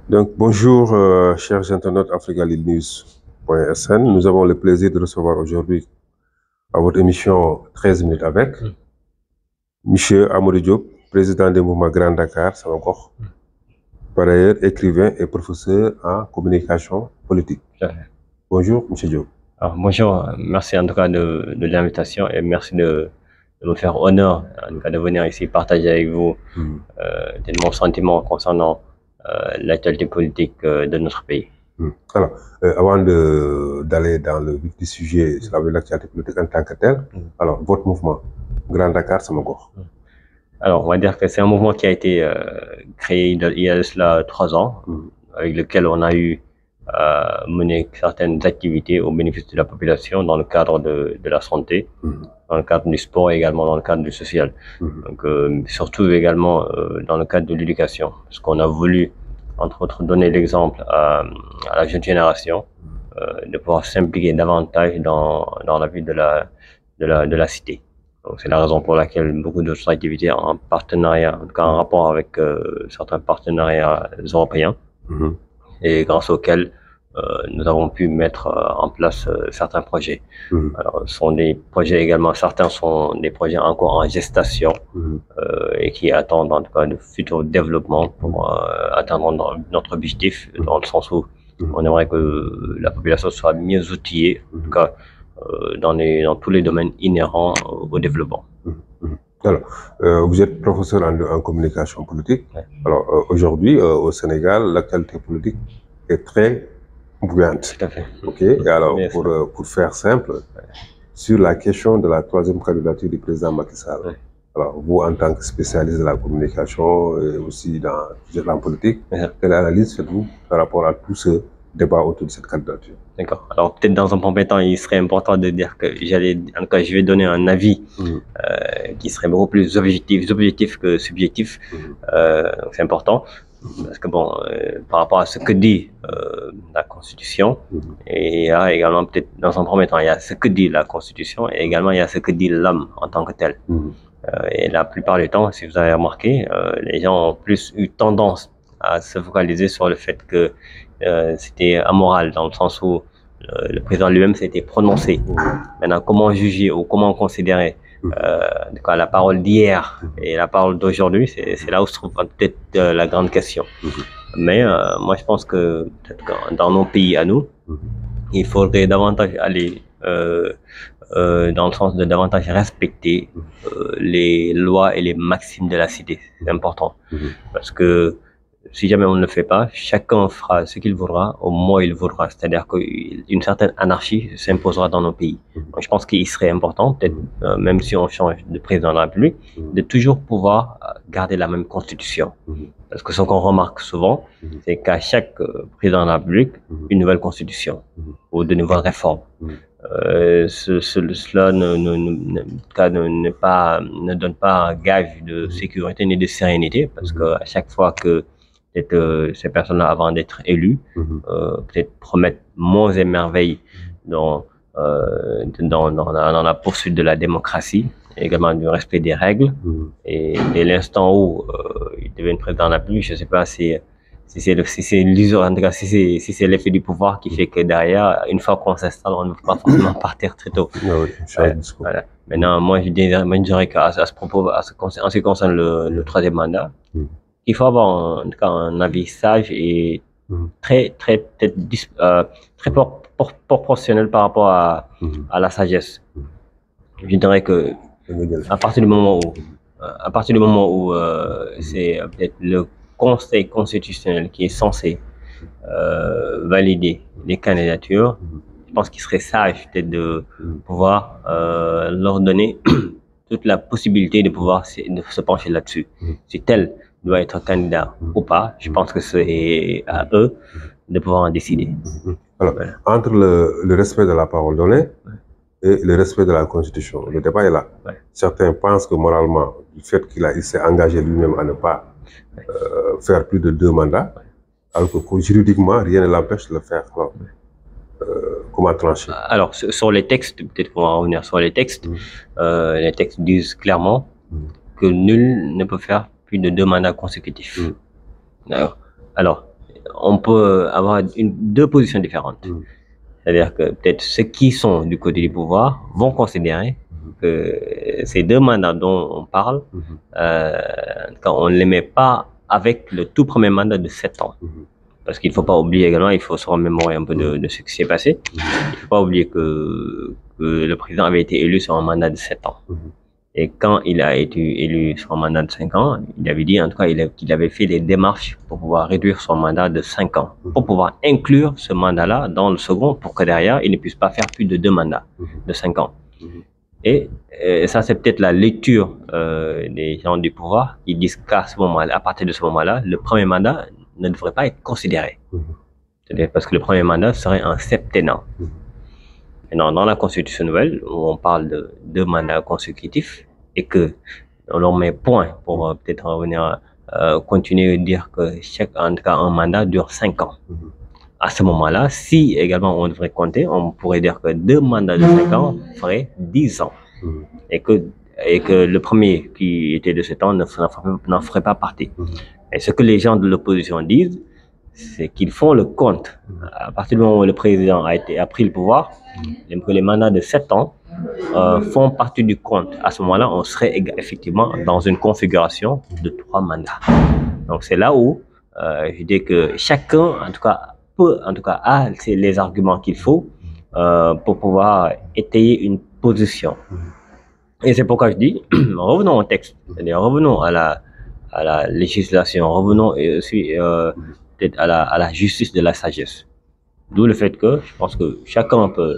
Donc, bonjour, chers internautes africalinews.sn. Nous avons le plaisir de recevoir aujourd'hui à votre émission 13 minutes avec Monsieur Amadou Diop, président du mouvement Grand Dakar, Samagor. Par ailleurs, écrivain et professeur en communication politique. Bonjour, Monsieur Diop. Alors, bonjour, merci en tout cas de l'invitation et merci de me faire honneur en tout cas de venir ici partager avec vous mon sentiment concernant l'actualité politique de notre pays. Alors, avant d'aller dans le vif du sujet sur l'actualité politique en tant que tel, alors votre mouvement Grand Dakar Samagor. Alors, on va dire que c'est un mouvement qui a été créé il y a de cela 3 ans, avec lequel on a eu mener certaines activités au bénéfice de la population dans le cadre de la santé, dans le cadre du sport et également dans le cadre du social. Donc, surtout également dans le cadre de l'éducation, parce qu'on a voulu, entre autres, donner l'exemple à la jeune génération de pouvoir s'impliquer davantage dans la vie de la cité. Donc, c'est la raison pour laquelle beaucoup d'autres activités en partenariat, en tout cas en rapport avec certains partenariats européens, et grâce auxquels nous avons pu mettre en place certains projets. Alors, ce sont des projets également, certains sont des projets encore en gestation et qui attendent en tout cas de futurs développements pour atteindre notre objectif, dans le sens où on aimerait que la population soit mieux outillée, en tout cas dans tous les domaines inhérents au développement. Alors, vous êtes professeur en communication politique. Alors, aujourd'hui, au Sénégal, l'actualité politique est très bouillante. Tout à fait. Ok. Et alors, pour faire simple, sur la question de la 3e candidature du président Macky Sall, alors vous, en tant que spécialiste de la communication et aussi dans la politique, quelle analyse faites-vous par rapport à tout ce débat autour de cette candidature? D'accord. Alors, peut-être dans un premier temps, il serait important de dire que en tout cas, je vais donner un avis qui serait beaucoup plus objectif que subjectif. C'est important. Parce que bon, par rapport à ce que dit la Constitution, et il y a également peut-être dans un premier temps, il y a ce que dit la Constitution et également il y a ce que dit l'homme en tant que tel. Et la plupart du temps, si vous avez remarqué, les gens ont plus eu tendance à se focaliser sur le fait que c'était amoral, dans le sens où le président lui-même s'était prononcé. Maintenant, comment juger ou comment considérer la parole d'hier et la parole d'aujourd'hui, c'est là où se trouve peut-être la grande question. Mais moi, je pense que peut-être que dans nos pays à nous, il faudrait davantage aller dans le sens de davantage respecter les lois et les maximes de la cité. C'est important. Parce que si jamais on ne le fait pas, chacun fera ce qu'il voudra au moment où il voudra. C'est-à-dire qu'une certaine anarchie s'imposera dans nos pays. Donc, je pense qu'il serait important, peut-être même si on change de président de la République, de toujours pouvoir garder la même constitution. Parce que ce qu'on remarque souvent, c'est qu'à chaque président de la République, une nouvelle constitution ou de nouvelles réformes. Cela ne donne pas gage de sécurité ni de sérénité, parce qu'à chaque fois que ces personnes-là, avant d'être élues, peut-être promettent monts et merveilles dans la poursuite de la démocratie, et également du respect des règles. Et dès l'instant où ils deviennent président de la République, je ne sais pas si c'est l'usure, en tout cas, si c'est l'effet du pouvoir qui fait que derrière, une fois qu'on s'installe, on ne peut pas forcément partir très tôt. Voilà. Maintenant, moi, je dirais qu'à ce propos, en ce qui concerne le 3e mandat, il faut avoir en tout cas un avis sage et très proportionnel par rapport à la sagesse. Je dirais que à partir du moment où c'est peut-être le Conseil constitutionnel qui est censé valider les candidatures, je pense qu'il serait sage peut-être de pouvoir leur donner toute la possibilité de pouvoir se pencher là-dessus. Si tel doit être candidat ou pas, je pense que c'est à eux de pouvoir en décider. Alors, entre le respect de la parole donnée et le respect de la Constitution, le débat est là. Certains pensent que moralement, du fait qu'il s'est engagé lui-même à ne pas faire plus de 2 mandats, alors que juridiquement, rien ne l'empêche de le faire. Comment trancher? Alors, sur les textes, peut-être qu'on va revenir sur les textes disent clairement que nul ne peut faire plus de 2 mandats consécutifs. Alors, on peut avoir deux positions différentes. C'est-à-dire que peut-être ceux qui sont du côté du pouvoir vont considérer que ces deux mandats dont on parle, quand on ne les met pas avec le tout premier mandat de 7 ans. Parce qu'il ne faut pas oublier également, il faut se remémorer un peu de ce qui s'est passé. Il ne faut pas oublier que le président avait été élu sur un mandat de 7 ans. Et quand il a été élu sur un mandat de 5 ans, il avait dit en tout cas qu'il avait fait des démarches pour pouvoir réduire son mandat de 5 ans, pour pouvoir inclure ce mandat-là dans le second, pour que derrière, il ne puisse pas faire plus de 2 mandats de 5 ans. Et ça, c'est peut-être la lecture des gens du pouvoir qui disent qu'à ce moment-là, à partir de ce moment-là, le premier mandat ne devrait pas être considéré. C'est-à-dire parce que le premier mandat serait un septennat. Maintenant, dans la Constitution nouvelle, où on parle de 2 mandats consécutifs, et que on leur met point pour peut-être revenir continuer de dire que en tout cas, un mandat dure 5 ans. À ce moment-là, si également on devrait compter, on pourrait dire que 2 mandats de 5 ans feraient 10 ans. Et que le premier qui était de 7 ans n'en ferait pas partie. Et ce que les gens de l'opposition disent, c'est qu'ils font le compte. À partir du moment où le président a pris le pouvoir, les mandats de 7 ans font partie du compte. À ce moment-là, on serait effectivement dans une configuration de 3 mandats. Donc c'est là où je dis que chacun, en tout cas, a les arguments qu'il faut pour pouvoir étayer une position. Et c'est pourquoi je dis, revenons au texte, c'est-à-dire revenons à la législation, revenons et aussi peut-être à la justice de la sagesse. D'où le fait que je pense que chacun peut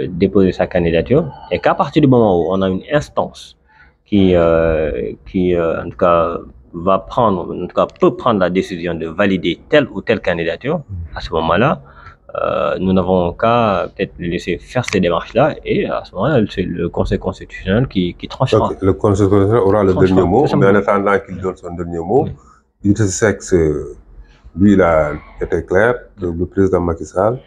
déposer sa candidature et qu'à partir du moment où on a une instance qui en tout cas peut prendre la décision de valider telle ou telle candidature, à ce moment-là, nous n'avons qu'à peut-être laisser faire ces démarches-là et à ce moment-là, c'est le Conseil constitutionnel qui tranchera. Donc, le Conseil constitutionnel aura le dernier mot, mais en attendant qu'il donne son dernier mot, il sait que lui, il a été clair, le président Macky Sall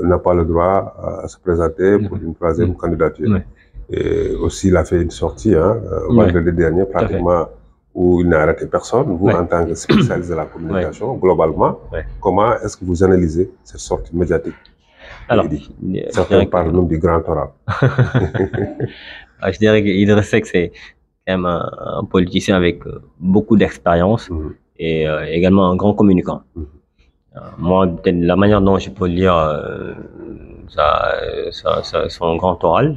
n'a pas le droit à se présenter pour une troisième candidature. Et aussi, il a fait une sortie, vendredi dernier, pratiquement, où il n'a arrêté personne. Vous, en tant que spécialiste de la communication, globalement, comment est-ce que vous analysez cette sortie médiatique? Alors, certains parlent même du grand oral. Je dirais qu'Idriss Seck, c'est quand même un politicien avec beaucoup d'expérience et également un grand communicant. Moi, peut-être la manière dont je peux lire son grand oral,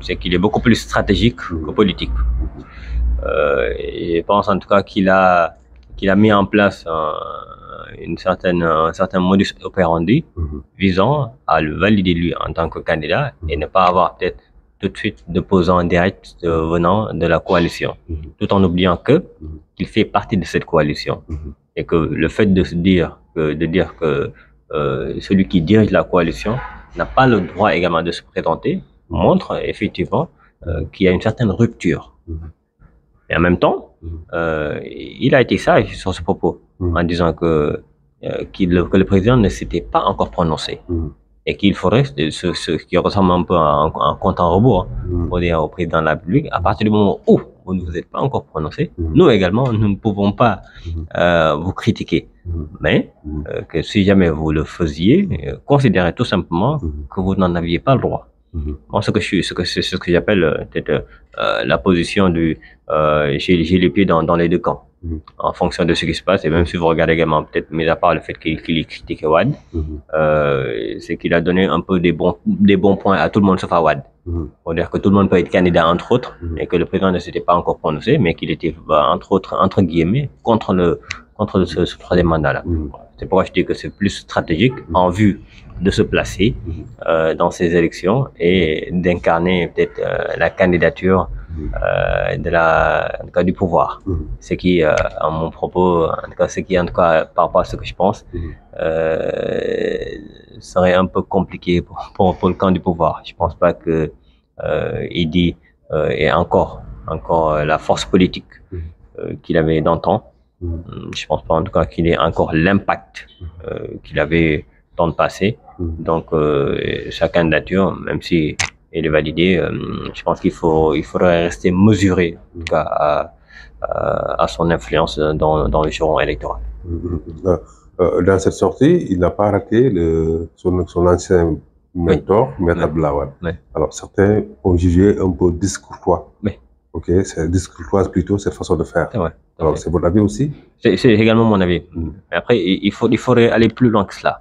c'est qu'il est beaucoup plus stratégique que politique. Et je pense en tout cas qu'il a mis en place un certain modus operandi visant à le valider lui en tant que candidat et ne pas avoir peut-être tout de suite d'opposants directs venant de la coalition, tout en oubliant qu'il fait partie de cette coalition et que le fait de dire que celui qui dirige la coalition n'a pas le droit également de se présenter montre effectivement qu'il y a une certaine rupture. Et en même temps, il a été sage sur ce propos en disant que le président ne s'était pas encore prononcé et qu'il faudrait ce qui ressemble un peu à un compte en rebours pour dire au président de la République, à partir du moment où vous ne vous êtes pas encore prononcé, nous également, nous ne pouvons pas vous critiquer. Mais que si jamais vous le faisiez, considérez tout simplement que vous n'en aviez pas le droit. Moi, c'est ce que j'appelle peut-être la position du j'ai les pieds dans les deux camps, en fonction de ce qui se passe. Et même si vous regardez également, peut-être mis à part le fait qu'il critique Wade, c'est qu'il a donné un peu des bons points à tout le monde sauf à Wade. Pour dire que tout le monde peut être candidat entre autres, et que le président ne s'était pas encore prononcé, mais qu'il était entre guillemets contre ce troisième mandat-là. C'est pourquoi je dis que c'est plus stratégique en vue de se placer dans ces élections et d'incarner peut-être la candidature en tout cas, du pouvoir. Ce qui, en mon propos, en tout cas, par rapport à ce que je pense, serait un peu compliqué pour le camp du pouvoir. Je pense pas que Idi ait encore la force politique qu'il avait d'antan. Je pense pas en tout cas qu'il ait encore l'impact qu'il avait dans le passé. Donc sa candidature, même si elle est validée, je pense qu'il faudrait rester mesuré en tout cas à son influence dans le giron électoral. Dans cette sortie, il n'a pas raté son ancien mentor, Maître Abdoulaye Wade. Oui. Alors, certains ont jugé un peu discourtois. Oui. Ok, c'est discourtois plutôt cette façon de faire. C'est vrai. Alors, c'est votre avis aussi? C'est également mon avis. Mais après, il faudrait aller plus loin que cela.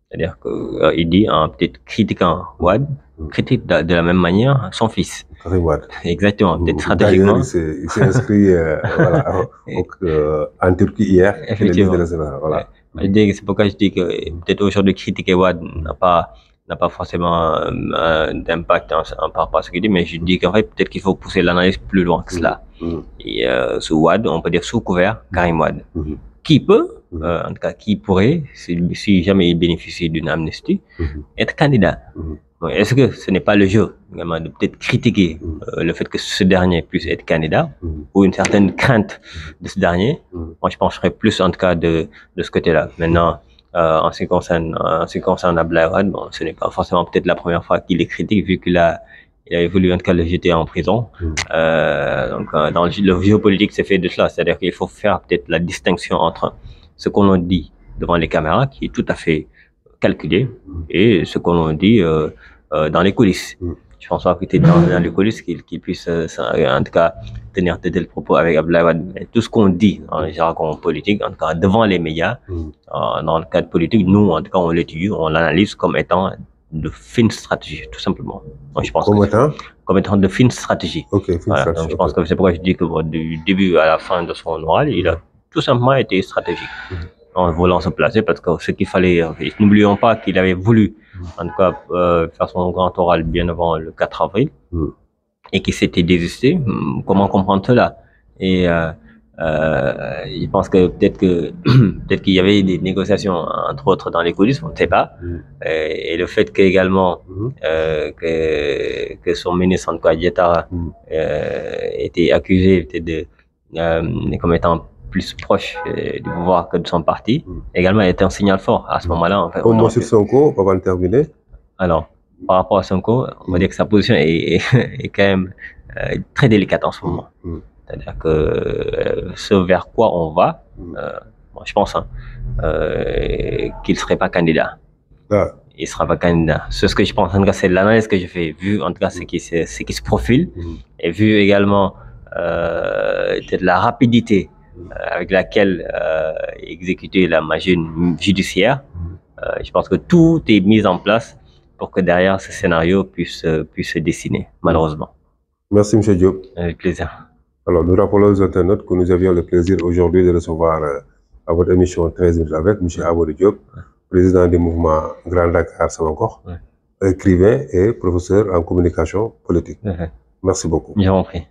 C'est-à-dire qu'il dit, en peut-être critiquant Wade, critique de la même manière son fils. Karim Wade. Exactement, peut-être stratégiquement. Il s'est inscrit voilà, en Turquie hier. Effectivement. Voilà. C'est pourquoi je dis que peut-être aujourd'hui critiquer Wade n'a pas forcément d'impact par rapport à ce qu'il dit, mais je dis qu'en fait, peut-être qu'il faut pousser l'analyse plus loin que cela. Et sous Wade, on peut dire sous couvert, Karim Wade. Qui peut, en tout cas, qui pourrait, si jamais il bénéficie d'une amnistie, être candidat. Bon, est-ce que ce n'est pas le jeu, également, de peut-être critiquer le fait que ce dernier puisse être candidat, ou une certaine crainte de ce dernier? Moi, je pencherais plus, en tout cas, de ce côté-là. Maintenant, en ce qui concerne Abdoulaye Wade, bon, ce n'est pas forcément peut-être la première fois qu'il est critique, vu qu'il a voulu en tout cas le jeter en prison. Donc, dans le géopolitique, c'est fait de cela. C'est-à-dire qu'il faut faire peut-être la distinction entre ce qu'on dit devant les caméras, qui est tout à fait calculé, et ce qu'on dit dans les coulisses. Je pense pas que tu es dans les coulisses qu'il puisse, en tout cas, tenir de tels propos avec Abdoulaye Wade. Mais tout ce qu'on dit dans le jargon politique, en tout cas devant les médias, dans le cadre politique, nous, en tout cas, on l'étudie, on l'analyse comme étant de fines stratégies, tout simplement. Donc, je pense comme étant de fines stratégies. Voilà, donc je pense que c'est pourquoi je dis que du début à la fin de son oral, il a tout simplement été stratégique en voulant se placer, parce que ce qu'il fallait, n'oublions pas qu'il avait voulu, en tout cas, faire son grand oral bien avant le 4 avril, et qu'il s'était désisté. Comment comprendre cela? Et je pense que peut-être qu'il y avait des négociations, entre autres, dans les coulisses, on ne sait pas. Et le fait qu'également que son ministre, en tout cas, Diattara, était accusé peut-être comme étant plus proche du pouvoir que de son parti, également était un signal fort à ce moment-là. En fait, au moins sur Sonko, avant de terminer. Alors, par rapport à Sonko, on va dire que sa position est quand même très délicate en ce moment. C'est-à-dire que ce vers quoi on va, moi, je pense qu'il ne serait pas candidat. Il ne sera pas candidat. C'est ce que je pense. En tout cas, c'est l'analyse que je fais, vu en tout cas ce qui se profile, et vu également peut-être la rapidité avec laquelle exécuter la machine judiciaire. Je pense que tout est mis en place pour que derrière ce scénario puisse se dessiner, malheureusement. Merci, M. Diop. Avec plaisir. Alors, nous rappelons aux internautes que nous avions le plaisir aujourd'hui de recevoir à votre émission 13 minutes avec M. Amadou Diop, président du mouvement Grand Dakar Samankor, écrivain et professeur en communication politique. Merci beaucoup. Je vous en prie.